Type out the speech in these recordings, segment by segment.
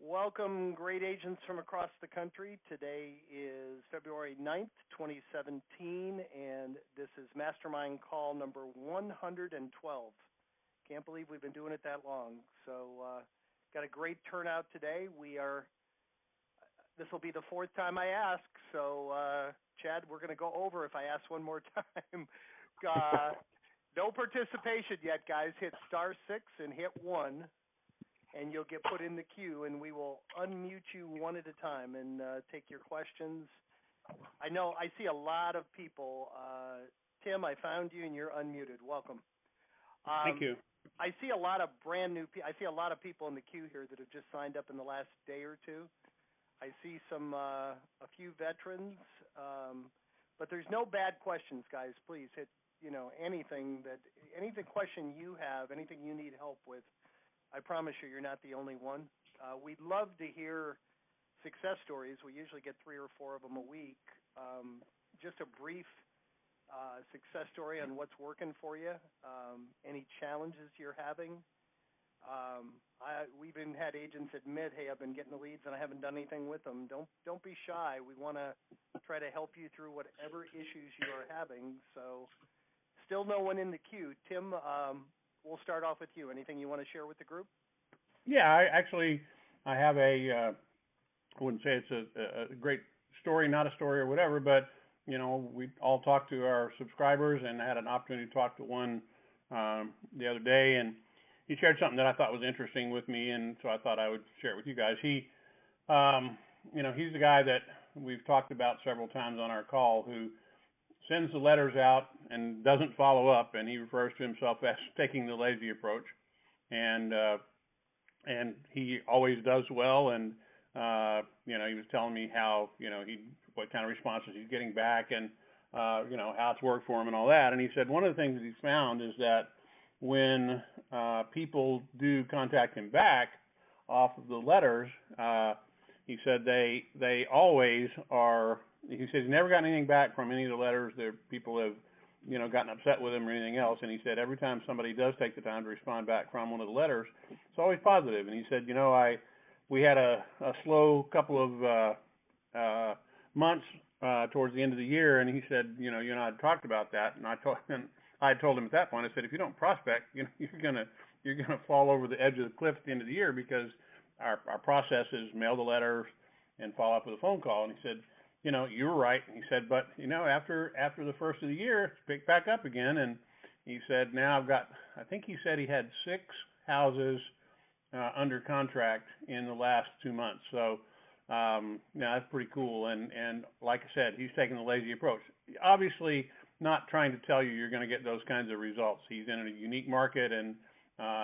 Welcome, great agents from across the country. Today is February 9th, 2017, and this is Mastermind call number 112. Can't believe we've been doing it that long. So, got a great turnout today. This will be the fourth time I ask, so Chad, we're going to go over if I ask one more time. No participation yet, guys. Hit *6 and hit 1. And you'll get put in the queue, and we will unmute you one at a time and take your questions. I know I see a lot of people. Tim, I found you, and you're unmuted. Welcome. Thank you. I see a lot of brand new people. I see a lot of people in the queue here that have just signed up in the last day or two. I see a few veterans, but there's no bad questions, guys. Please hit, anything question you have, anything you need help with. I promise you're not the only one. We'd love to hear success stories. We usually get 3 or 4 of them a week. Just a brief success story on what's working for you, any challenges you're having. We've even had agents admit, hey, I've been getting the leads and I haven't done anything with them. Don't be shy. We want to try to help you through whatever issues you are having. So still no one in the queue. Tim, we'll start off with you. Anything you want to share with the group? Yeah, I have I wouldn't say it's a great story, not a story or whatever, but, we all talked to our subscribers, and I had an opportunity to talk to one the other day, and he shared something that I thought was interesting with me, and so I thought I would share it with you guys. He's the guy that we've talked about several times on our call who sends the letters out and doesn't follow up, and he refers to himself as taking the lazy approach, and he always does well. And he was telling me how what kind of responses he's getting back, and how it's worked for him and all that. And he said one of the things that he's found is that when people do contact him back off of the letters, he said they always are. He says he's never gotten anything back from any of the letters that people have, gotten upset with him or anything else. And he said every time somebody does take the time to respond back from one of the letters, it's always positive. And he said, we had a slow couple of months towards the end of the year, and he said, you and I had talked about that, and I told him at that point, I said, if you don't prospect, you're gonna fall over the edge of the cliff at the end of the year, because our process is mail the letters and follow up with a phone call. And he said, you were right. And he said, but, after the first of the year, it's picked back up again. And he said, now I think he said he had 6 houses under contract in the last 2 months. So, that's pretty cool. And like I said, he's taking the lazy approach. Obviously not trying to tell you you're going to get those kinds of results. He's in a unique market, and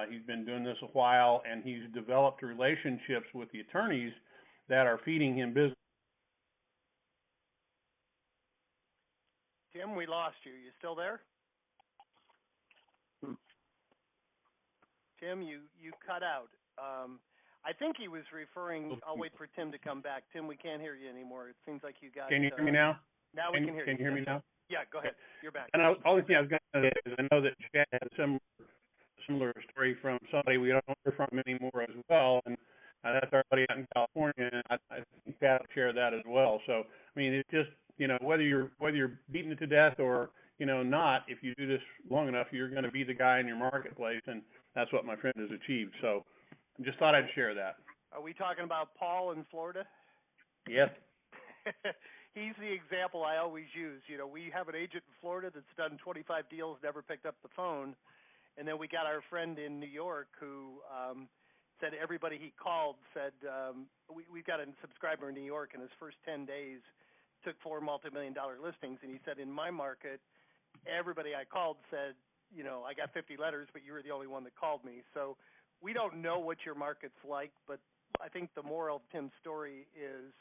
he's been doing this a while, and he's developed relationships with the attorneys that are feeding him business. Tim, we lost you. You still there? Tim, you cut out. I think he was referring. I'll wait for Tim to come back. Tim, we can't hear you anymore. It seems like you got. Can you hear me now? Now we can hear you. Can you hear me now? Yeah, go ahead. You're back. And the only thing I was going to say is I know that Chad had a similar story from somebody we don't hear from anymore as well, and that's our buddy out in California, and I think Chad will share that as well. So, I mean, it's just, whether you're beating it to death or, not, if you do this long enough, you're going to be the guy in your marketplace, and that's what my friend has achieved. So I just thought I'd share that. Are we talking about Paul in Florida? Yes. He's the example I always use. We have an agent in Florida that's done 25 deals, never picked up the phone. And then we got our friend in New York who said everybody he called said, we've got a subscriber in New York, and his first 10 days took 4 multi-million-dollar listings. And he said, in my market, everybody I called said, I got 50 letters, but you were the only one that called me. So we don't know what your market's like, but I think the moral of Tim's story is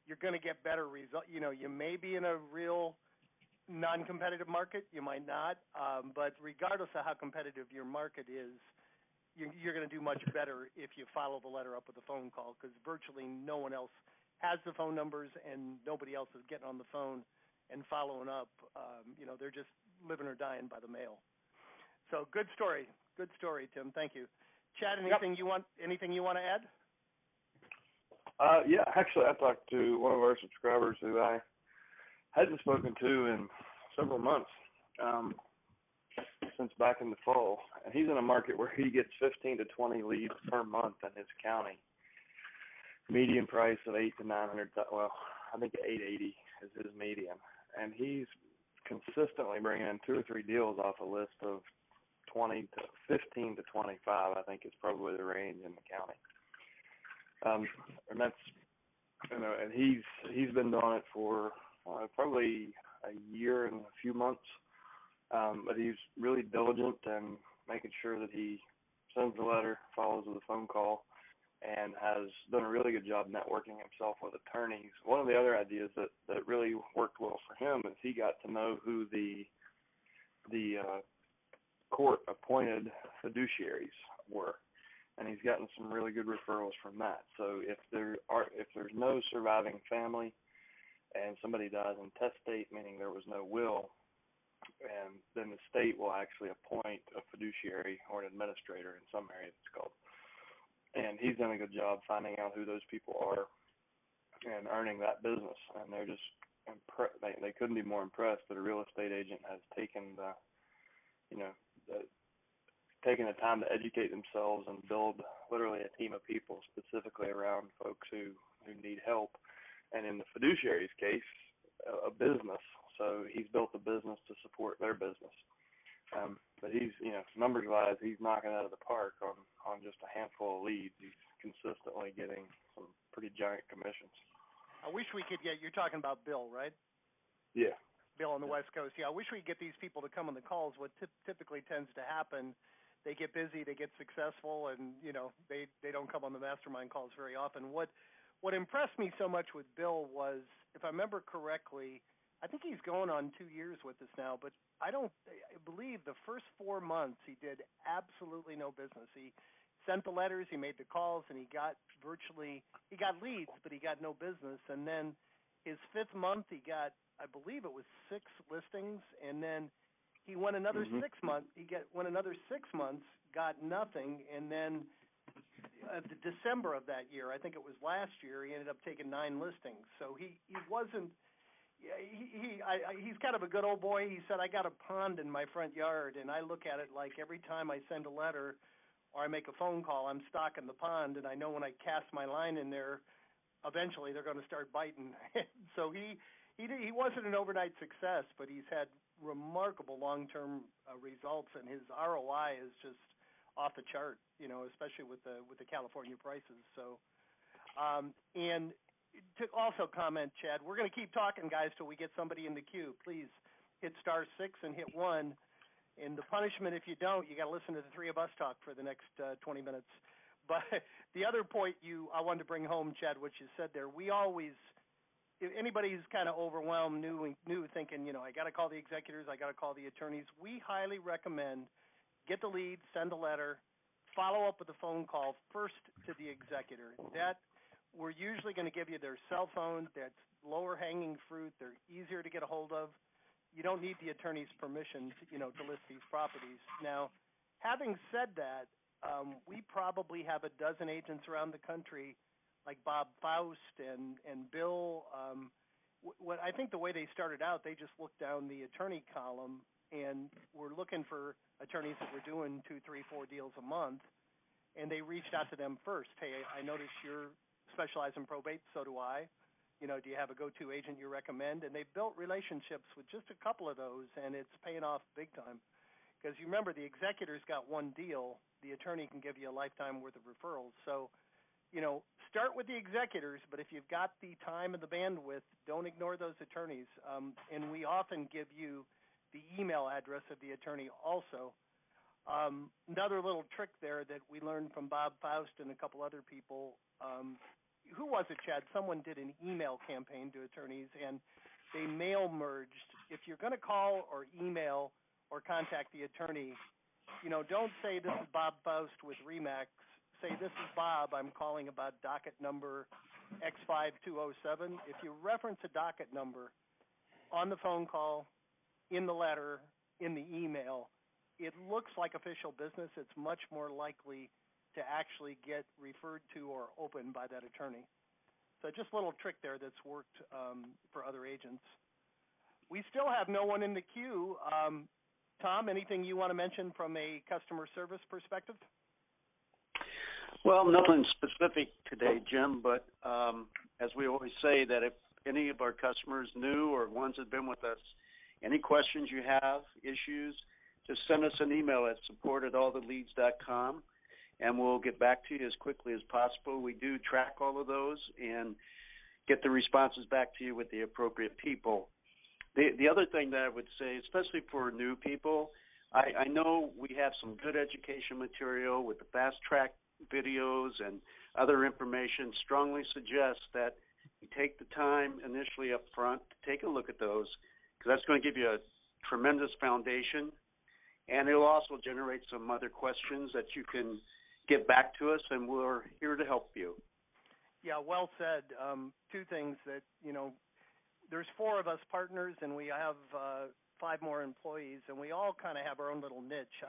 you're going to get better results. You may be in a real non-competitive market, you might not, but regardless of how competitive your market is, you're going to do much better if you follow the letter up with a phone call, because virtually no one else has the phone numbers and nobody else is getting on the phone and following up. They're just living or dying by the mail. So good story, Tim. Thank you. Chad, anything you want to add? Yeah, actually, I talked to one of our subscribers who I hadn't spoken to in several months, since back in the fall. And he's in a market where he gets 15 to 20 leads per month in his county. Median price of 8 to 900. Well, I think 880 is his median, and he's consistently bringing in 2 or 3 deals off a list of 20 to 15 to 25. I think is probably the range in the county. And that's, and he's been doing it for probably a year and a few months. But he's really diligent and making sure that he sends the letter, follows with a phone call, and has done a really good job networking himself with attorneys. One of the other ideas that really worked well for him is he got to know who the court-appointed fiduciaries were, and he's gotten some really good referrals from that. So if there's no surviving family and somebody dies intestate, meaning there was no will, and then the state will actually appoint a fiduciary or an administrator in some areas it's called. And he's done a good job finding out who those people are and earning that business. And they're just they couldn't be more impressed that a real estate agent has taken taking the time to educate themselves and build literally a team of people specifically around folks who need help. And in the fiduciary's case, a business. So he's built a business to support their business. But he's, numbers-wise, he's knocking it out of the park on just a handful of leads. He's consistently getting some pretty giant commissions. I wish we could get, you're talking about Bill, right? Yeah. Bill on the West Coast. Yeah, I wish we could get these people to come on the calls. What typically tends to happen, they get busy, they get successful, and, they don't come on the mastermind calls very often. What impressed me so much with Bill was, if I remember correctly, I think he's going on 2 years with us now, but I believe the first 4 months he did absolutely no business. He sent the letters, he made the calls, and he got leads, but he got no business. And then his 5th month, he got, I believe it was 6 listings, and then he went another 6 months. Went another 6 months, got nothing, and then the December of that year, I think it was last year, he ended up taking 9 listings. So he wasn't. He's kind of a good old boy. He said, I got a pond in my front yard, and I look at it like every time I send a letter or I make a phone call, I'm stocking the pond, and I know when I cast my line in there, eventually they're going to start biting. So he wasn't an overnight success, but he's had remarkable long-term results, and his ROI is just off the chart, especially with the California prices. So, and to also comment, Chad, we're going to keep talking, guys, till we get somebody in the queue. Please hit *6 and hit 1. And the punishment, if you don't, you got to listen to the 3 of us talk for the next 20 minutes. But the other point I wanted to bring home, Chad, what you said there, we always, if anybody's kind of overwhelmed, new thinking, I got to call the executors, I got to call the attorneys, we highly recommend get the lead, send a letter, follow up with a phone call first to the executor. We're usually going to give you their cell phone. That's lower-hanging fruit. They're easier to get a hold of. You don't need the attorney's permission, to list these properties. Now, having said that, we probably have a dozen agents around the country, like Bob Faust and Bill. What I think the way they started out, they just looked down the attorney column and were looking for attorneys that were doing 2, 3, 4 deals a month, and they reached out to them first. Hey, I noticed you're specialize in probate, so do I. Do you have a go-to agent you recommend? And they built relationships with just a couple of those, and it's paying off big time. Because you remember, the executor's got one deal. The attorney can give you a lifetime worth of referrals. So, start with the executors, but if you've got the time and the bandwidth, don't ignore those attorneys. And we often give you the email address of the attorney also. Another little trick there that we learned from Bob Faust and a couple other people, who was it, Chad? Someone did an email campaign to attorneys, and they mail merged. If you're going to call or email or contact the attorney, don't say this is Bob Faust with RE/MAX. Say this is Bob. I'm calling about docket number X5207. If you reference a docket number on the phone call, in the letter, in the email, it looks like official business. It's much more likely to actually get referred to or opened by that attorney. So just a little trick there that's worked for other agents. We still have no one in the queue. Tom, anything you want to mention from a customer service perspective? Well, nothing specific today, Jim, but as we always say, that if any of our customers, new or ones that have been with us, any questions you have, issues, just send us an email at support@alltheleads.com, and we'll get back to you as quickly as possible. We do track all of those and get the responses back to you with the appropriate people. The other thing that I would say, especially for new people, I know we have some good education material with the fast track videos and other information. Strongly suggest that you take the time initially up front to take a look at those, because that's going to give you a tremendous foundation, and it'll also generate some other questions that you can get back to us, and we're here to help you. Yeah, well said. Two things that, there's 4 of us partners, and we have 5 more employees, and we all kind of have our own little niche.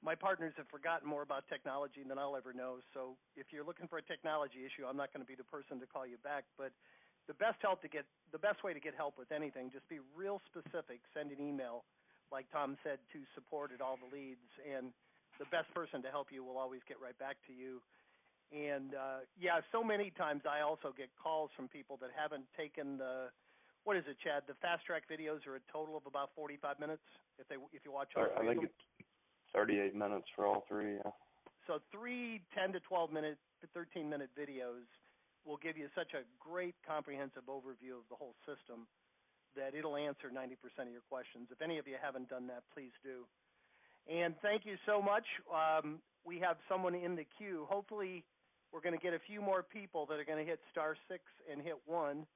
My partners have forgotten more about technology than I'll ever know, so if you're looking for a technology issue, I'm not going to be the person to call you back. But the best way to get help with anything, just be real specific. Send an email, like Tom said, to support@alltheleads, and the best person to help you will always get right back to you. And so many times I also get calls from people that haven't taken what is it, Chad? The fast track videos are a total of about 45 minutes if you watch all 3 I of think them. it's 38 minutes for all 3. Yeah. So 3 10 to 12 minute, 13-minute videos will give you such a great comprehensive overview of the whole system that it'll answer 90% of your questions. If any of you haven't done that, please do. And thank you so much. We have someone in the queue. Hopefully, we're going to get a few more people that are going to hit *6 and hit 1.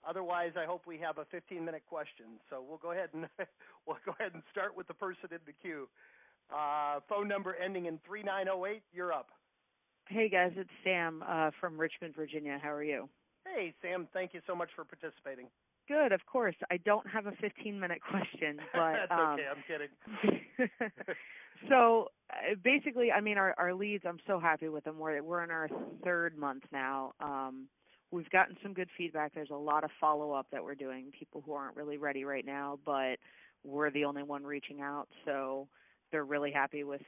Otherwise, I hope we have a 15-minute question. So we'll go ahead and start with the person in the queue. Phone number ending in 3908. You're up. Hey guys, it's Sam from Richmond, Virginia. How are you? Hey Sam, thank you so much for participating. Good, of course. I don't have a 15-minute question, but that's okay. I'm kidding. So basically, I mean, our leads, I'm so happy with them. We're in our 3rd month now. We've gotten some good feedback. There's a lot of follow-up that we're doing. People who aren't really ready right now, but we're the only one reaching out. So they're really happy with,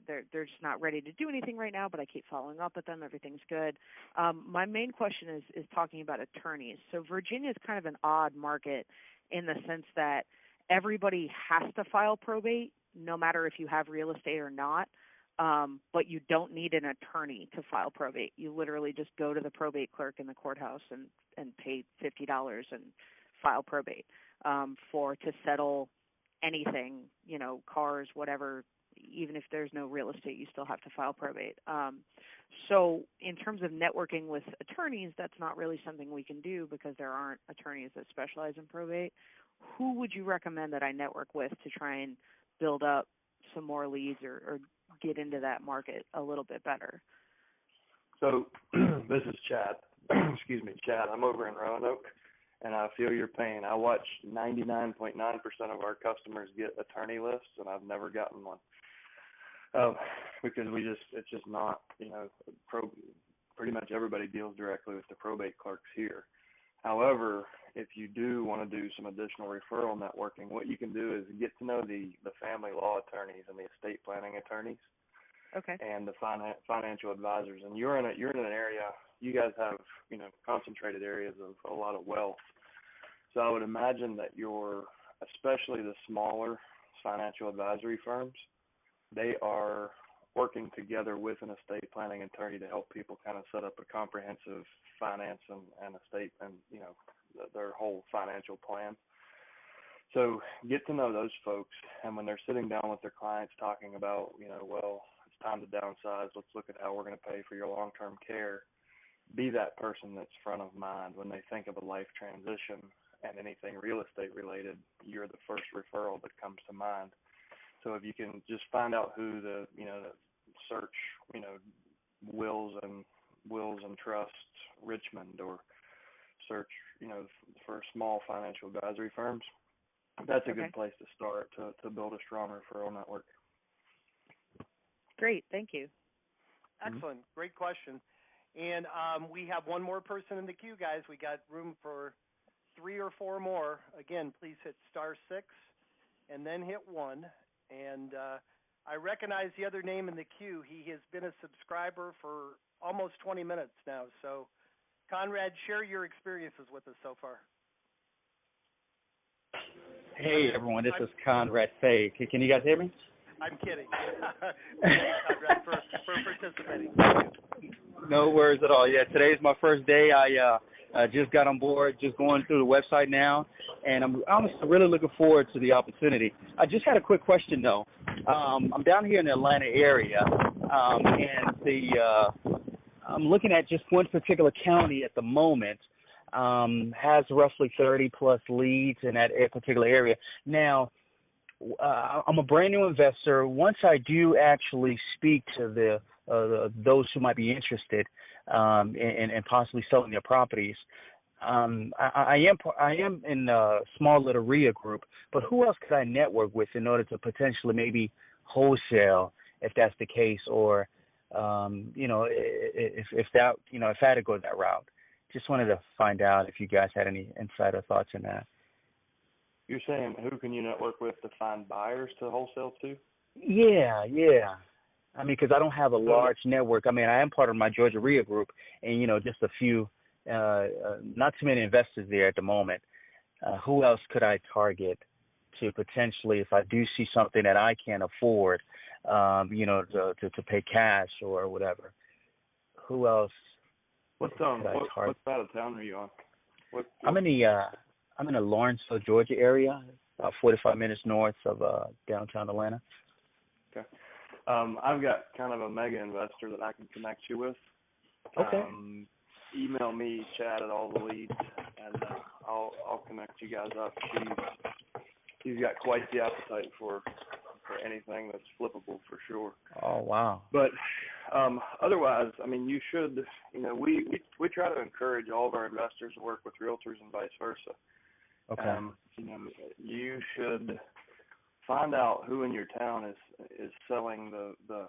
they're just not ready to do anything right now, but I keep following up with them. Everything's good. My main question is talking about attorneys. So Virginia is kind of an odd market in the sense that everybody has to file probate, no matter if you have real estate or not, but you don't need an attorney to file probate. You literally just go to the probate clerk in the courthouse and pay $50 and file probate to settle anything, cars, whatever. Even if there's no real estate, you still have to file probate. So in terms of networking with attorneys, that's not really something we can do because there aren't attorneys that specialize in probate. Who would you recommend that I network with to try and build up some more leads or get into that market a little bit better? So this is Chad. Excuse me, Chad. I'm over in Roanoke, and I feel your pain. I watch 99.9% of our customers get attorney lists, and I've never gotten one. Because it's just not, pretty much everybody deals directly with the probate clerks here. However, if you do want to do some additional referral networking, what you can do is get to know the family law attorneys and the estate planning attorneys, okay, and the financial advisors. And you're in an area, you guys have concentrated areas of a lot of wealth. So I would imagine that especially the smaller financial advisory firms, they are working together with an estate planning attorney to help people kind of set up a comprehensive finance and estate and, their whole financial plan. So get to know those folks, and when they're sitting down with their clients talking about, well, it's time to downsize, let's look at how we're going to pay for your long-term care, be that person that's front of mind when they think of a life transition and anything real estate related. You're the first referral that comes to mind. So if you can just find out who the search, wills and trusts Richmond, or search, for small financial advisory firms, that's a good place to start to build a strong referral network. Great, thank you. Excellent, great question. And we have one more person in the queue, guys. We got room for 3 or 4 more. Again, please hit *6 and then hit 1. And I recognize the other name in the queue. He has been a subscriber for almost 20 minutes now. So, Conrad, share your experiences with us so far. Hey, everyone. This is Conrad Fay. Can you guys hear me? I'm kidding. Thanks, Conrad, for participating. No worries at all. Yeah, today's my first day. I just got on board, just going through the website now, and I'm honestly really looking forward to the opportunity. I just had a quick question, though. I'm down here in the Atlanta area, and I'm looking at just one particular county at the moment. Has roughly 30-plus leads in that particular area. Now, I'm a brand new investor. Once I do actually speak to those who might be interested in possibly selling their properties, I am in a small little RIA group, but who else could I network with in order to potentially maybe wholesale, if that's the case, or if I had to go that route? Just wanted to find out if you guys had any insight or thoughts in that. You're saying who can you network with to find buyers to wholesale to? Yeah. I mean, because I don't have a large network. I mean, I am part of my Georgia RIA group, and, just a few, not too many investors there at the moment. Who else could I target to potentially, if I do see something that I can't afford, to pay cash or whatever? Who else? What side of town are you on? I'm in the Lawrenceville, Georgia area, about 45 minutes north of downtown Atlanta. Okay. I've got kind of a mega investor that I can connect you with. Okay. Email me, Chad, at all the leads, and I'll connect you guys up. She's got quite the appetite for anything that's flippable for sure. Oh, wow. But otherwise, I mean, you should, we try to encourage all of our investors to work with realtors and vice versa. Okay. You should find out who in your town is selling the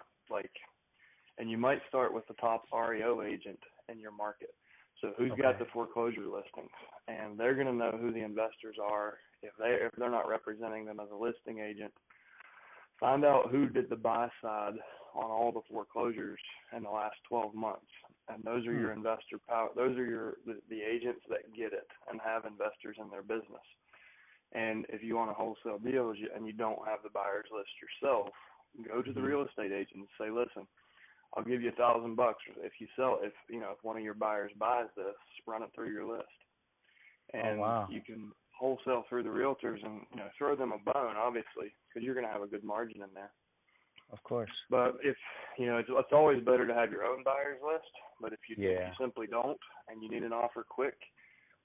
and you might start with the top REO agent in your market. So who's got the foreclosure listings, and they're going to know who the investors are if they're not representing them as a listing agent. Find out who did the buy side on all the foreclosures in the last 12 months, and those are your investor power. Those are the agents that get it and have investors in their business. And if you want to wholesale deals and you don't have the buyer's list yourself, go to the real estate agent and say, listen, I'll give you $1,000 if you sell. If one of your buyers buys this, run it through your list, and you can wholesale through the realtors and throw them a bone, obviously, because you're going to have a good margin in there. Of course. But if it's always better to have your own buyer's list. But if you simply don't and you need an offer quick,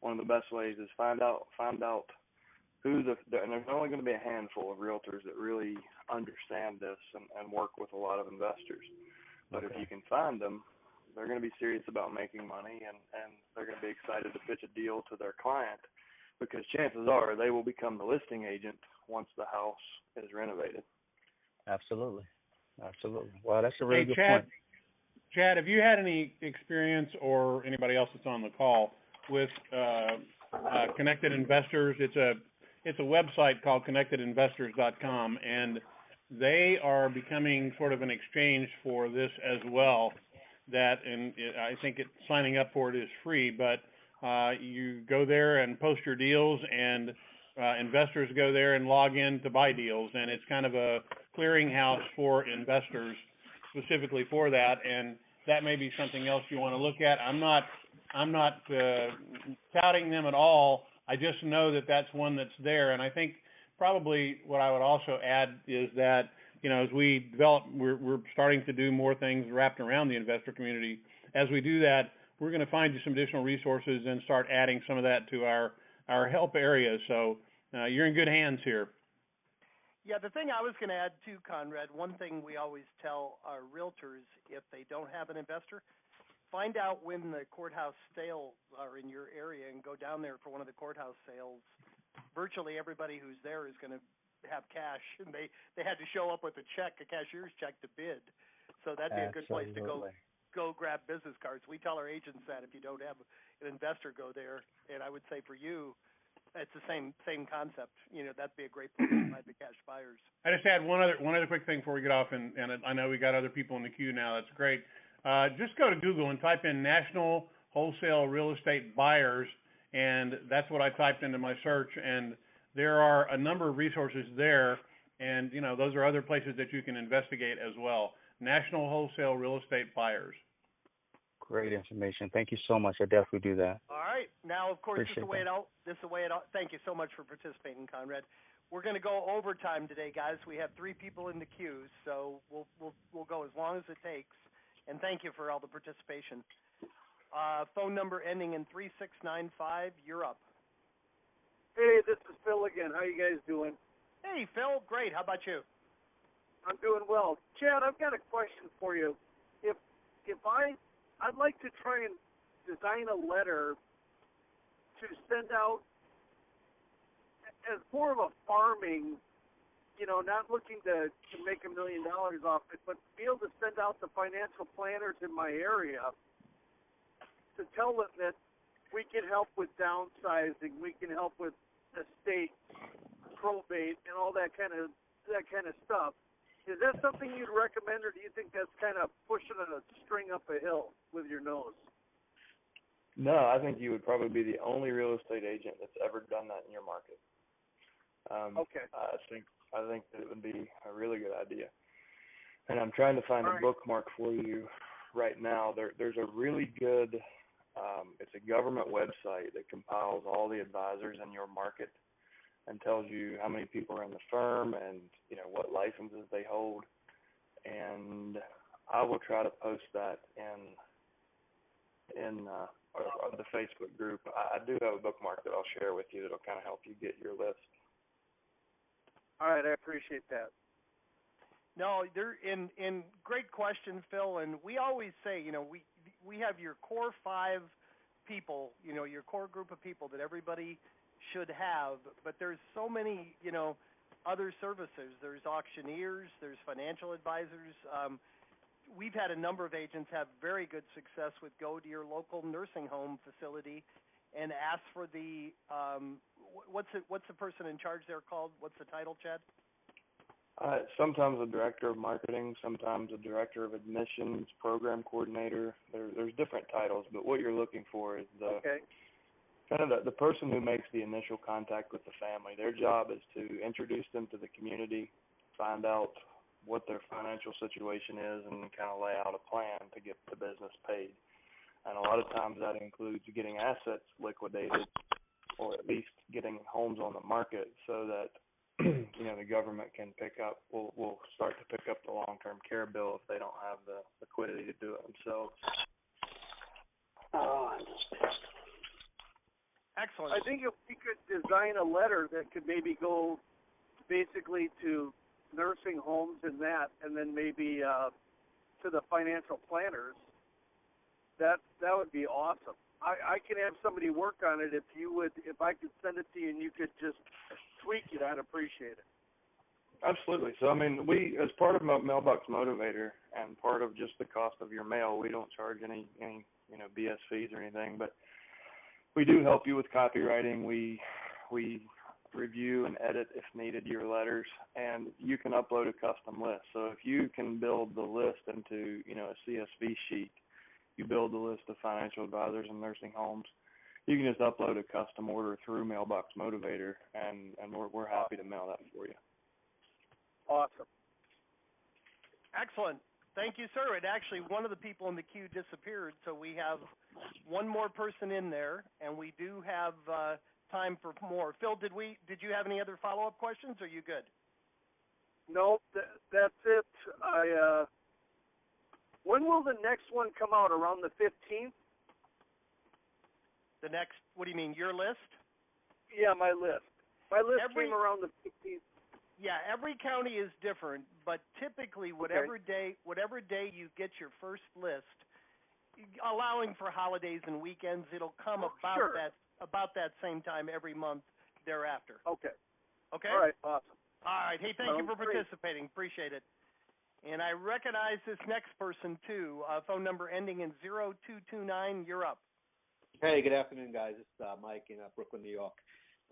one of the best ways is find out who and there's only going to be a handful of realtors that really understand this and work with a lot of investors. But if you can find them, they're going to be serious about making money, and they're going to be excited to pitch a deal to their client, because chances are they will become the listing agent once the house is renovated. Absolutely. Well, that's a really good point. Chad, have you had any experience, or anybody else that's on the call, with Connected Investors? It's a website called connectedinvestors.com, and they are becoming sort of an exchange for this as well. I think signing up for it is free, but you go there and post your deals, and investors go there and log in to buy deals, and it's kind of a clearinghouse for investors specifically for that, and that may be something else you want to look at. I'm not touting them at all. I just know that that's one that's there, and I think probably what I would also add is that, as we develop, we're starting to do more things wrapped around the investor community. As we do that, we're going to find you some additional resources and start adding some of that to our help areas. So you're in good hands here. Yeah, the thing I was going to add too, Conrad, one thing we always tell our realtors, if they don't have an investor, find out when the courthouse sales are in your area and go down there for one of the courthouse sales. Virtually everybody who's there is going to have cash, and they had to show up with a cashier's check to bid. So that'd be a good place to go go grab business cards. We tell our agents that if you don't have an investor, go there. And I would say for you, it's the same concept. That'd be a great place to find the cash buyers. I just had one other quick thing before we get off, and I know we got other people in the queue now. That's great. Just go to Google and type in National Wholesale Real Estate Buyers, and that's what I typed into my search. And there are a number of resources there, and those are other places that you can investigate as well. National Wholesale Real Estate Buyers. Great information. Thank you so much. I definitely do that. All right. Now, of course, Appreciate this is the way it all. Thank you so much for participating, Conrad. We're going to go overtime today, guys. We have 3 people in the queue, so we'll go as long as it takes. And thank you for all the participation. Phone number ending in 3695. You're up. Hey, this is Phil again. How you guys doing? Hey, Phil. Great. How about you? I'm doing well. Chad, I've got a question for you. If I'd like to try and design a letter to send out as more of a farming, not looking to make $1 million off it, but be able to send out the financial planners in my area to tell them that we can help with downsizing, we can help with estate, probate, and all that kind of stuff. Is that something you'd recommend, or do you think that's kind of pushing a string up a hill with your nose? No, I think you would probably be the only real estate agent that's ever done that in your market. Okay. I think that it would be a really good idea. And I'm trying to find a bookmark for you right now. There's a really good, it's a government website that compiles all the advisors in your market and tells you how many people are in the firm and what licenses they hold. And I will try to post that in the Facebook group. I do have a bookmark that I'll share with you that'll kind of help you get your list. All right, I appreciate that. No, they're in great question, Phil. And we always say, we have your core 5 people, your core group of people that everybody should have. But there's so many, other services. There's auctioneers. There's financial advisors. We've had a number of agents have very good success with go to your local nursing home facility and ask for the what's the person in charge there called? What's the title, Chad? Sometimes a director of marketing, sometimes a director of admissions, program coordinator. There's different titles, but what you're looking for is kind of the person who makes the initial contact with the family. Their job is to introduce them to the community, find out what their financial situation is, and kind of lay out a plan to get the business paid. And a lot of times that includes getting assets liquidated, or at least getting homes on the market so that the government can will start to pick up the long-term care bill if they don't have the liquidity to do it themselves. Oh, I'm just pissed. Excellent. I think if we could design a letter that could maybe go basically to nursing homes and then maybe to the financial planners, that would be awesome. I can have somebody work on it if I could send it to you and you could just tweak it. I'd appreciate it. Absolutely. So, we, as part of Mailbox Motivator and part of just the cost of your mail, we don't charge any BS fees or anything, but we do help you with copywriting. We review and edit, if needed, your letters, and you can upload a custom list. So if you can build the list into, a CSV sheet, you build the list of financial advisors and nursing homes, you can just upload a custom order through Mailbox Motivator, and we're happy to mail that for you. Awesome. Excellent. Thank you, sir. And actually, one of the people in the queue disappeared, so we have one more person in there, and we do have time for more. Phil, did you have any other follow-up questions, or are you good? Nope, that's it. When will the next one come out? Around the 15th? The next, what do you mean, your list? Yeah, my list. My list came around the 15th. Yeah, every county is different, but typically whatever day you get your first list, allowing for holidays and weekends, it'll come about that same time every month thereafter. Okay. Okay? All right, awesome. All right. Hey, thank you for participating. Appreciate it. And I recognize this next person, too. Phone number ending in 0229. You're up. Hey, good afternoon, guys. It's Mike in Brooklyn, New York.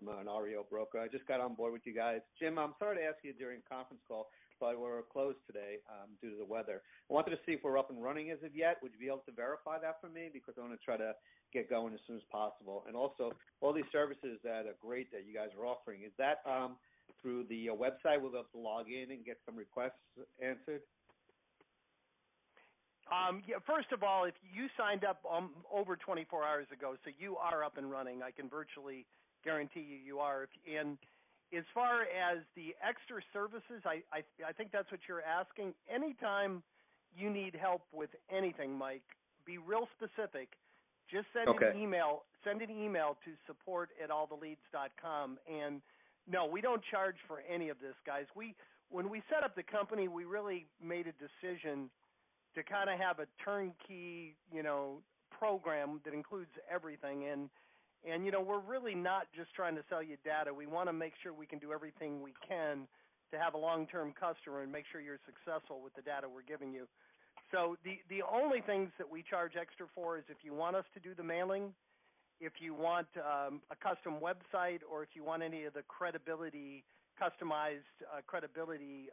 I'm an REO broker. I just got on board with you guys. Jim, I'm sorry to ask you during a conference call, but we're closed today due to the weather. I wanted to see if we're up and running as of yet. Would you be able to verify that for me? Because I want to try to get going as soon as possible. And also, all these services that are great that you guys are offering, is that through the website? We'll be able to log in and get some requests answered? Yeah, first of all, if you signed up over 24 hours ago, so you are up and running, I can virtually guarantee you are. And as far as the extra services, I think that's what you're asking. Anytime you need help with anything, Mike, be real specific. Just send an email. Send an email to support@alltheleads.com. And no, we don't charge for any of this, guys. When we set up the company, we really made a decision to kind of have a turnkey, program that includes everything. And we're really not just trying to sell you data. We want to make sure we can do everything we can to have a long-term customer and make sure you're successful with the data we're giving you. So the only things that we charge extra for is if you want us to do the mailing, if you want a custom website, or if you want any of the customized credibility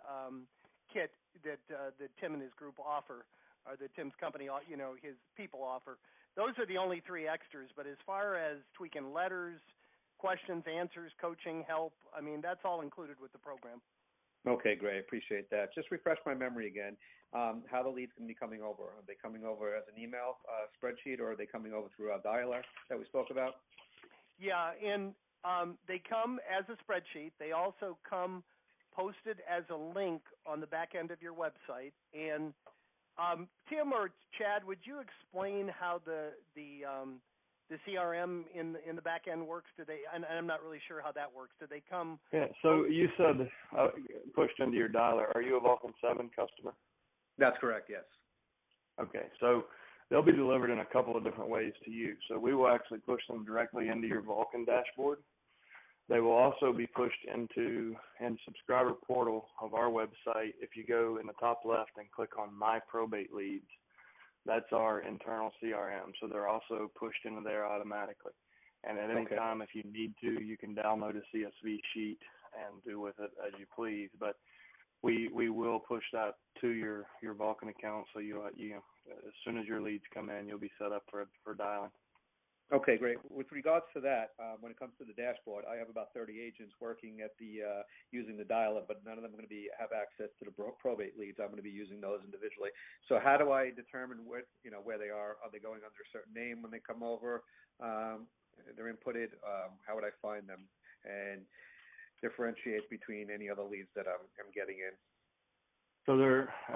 kit that Tim and his group offer, or that Tim's company, his people offer. Those are the only three extras. But as far as tweaking letters, questions, answers, coaching, help, that's all included with the program. Okay, great. Appreciate that. Just refresh my memory again. How the leads can be coming over? Are they coming over as an email spreadsheet, or are they coming over through our dialer that we spoke about? Yeah, and they come as a spreadsheet. They also come posted as a link on the back end of your website. And Tim or Chad, would you explain how the CRM in the back end works? Do they? And I'm not really sure how that works. Do they come? Yeah. So you said pushed into your dialer. Are you a Vulcan 7 customer? That's correct. Yes. Okay. So they'll be delivered in a couple of different ways to you. So we will actually push them directly into your Vulcan dashboard. They will also be pushed into the subscriber portal of our website. If you go in the top left and click on My Probate Leads, that's our internal CRM. So they're also pushed into there automatically. And at any time, if you need to, you can download a CSV sheet and do with it as you please. But we will push that to your Vulcan account. So you as soon as your leads come in, you'll be set up for dialing. Okay, great. With regards to that, when it comes to the dashboard, I have about 30 agents working at using the dial-up, but none of them are going to have access to the probate leads. I'm going to be using those individually. So how do I determine where they are? Are they going under a certain name when they come over? They're inputted. How would I find them and differentiate between any other leads that I'm getting in? So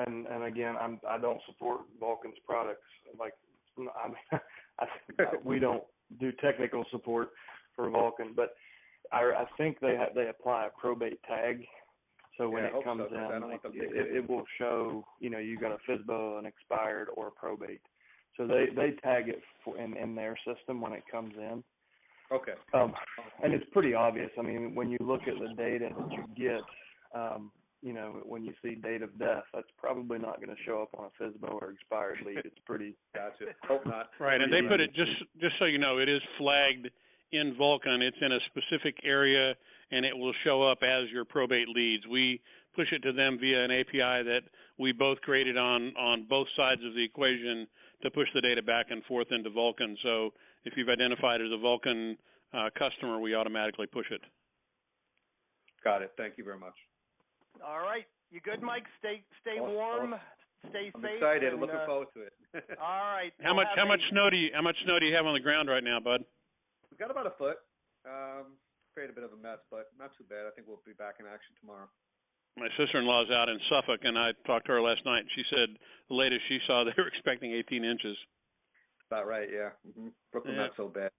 and again, I don't support Vulcan's products. We don't do technical support for Vulcan, but I think they apply a probate tag. So when it comes in, it will show you got a FSBO, an expired, or a probate. So they tag it in their system when it comes in. Okay. And it's pretty obvious. When you look at the data that you get, when you see date of death, that's probably not going to show up on a FSBO or expired lead. It's pretty. Gotcha. Hope not. Right, and they put it just so you know, it is flagged in Vulcan. It's in a specific area, and it will show up as your probate leads. We push it to them via an API that we both created on both sides of the equation to push the data back and forth into Vulcan. So if you've identified as a Vulcan customer, we automatically push it. Got it. Thank you very much. All right. You good, Mike? Stay warm. Stay safe. I'm excited. I'm looking forward to it. All right. How much snow do you have on the ground right now, bud? We've got about a foot. Created a bit of a mess, but not too bad. I think we'll be back in action tomorrow. My sister-in-law's out in Suffolk, and I talked to her last night. She said the latest she saw, they were expecting 18 inches. About right, yeah. Mm-hmm. Brooklyn, not so bad.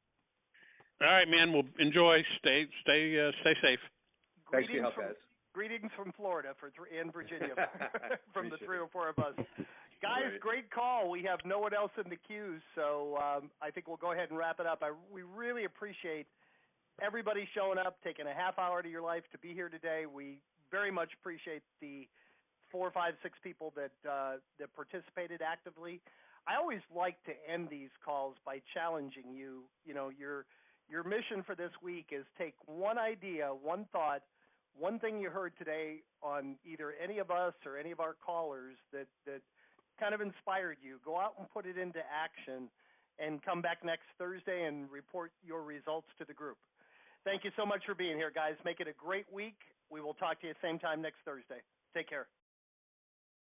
All right, man. Well, enjoy. Stay safe. Thanks for your help, guys. Greetings from Florida and Virginia from the three or four of us. Guys, great call. We have no one else in the queue, so I think we'll go ahead and wrap it up. We really appreciate everybody showing up, taking a half hour to your life to be here today. We very much appreciate the 4, 5, 6 people that participated actively. I always like to end these calls by challenging you. You know, your mission for this week is take one idea, one thought, one thing you heard today on either any of us or any of our callers that kind of inspired you. Go out and put it into action and come back next Thursday and report your results to the group. Thank you so much for being here, guys. Make it a great week. We will talk to you same time next Thursday. Take care.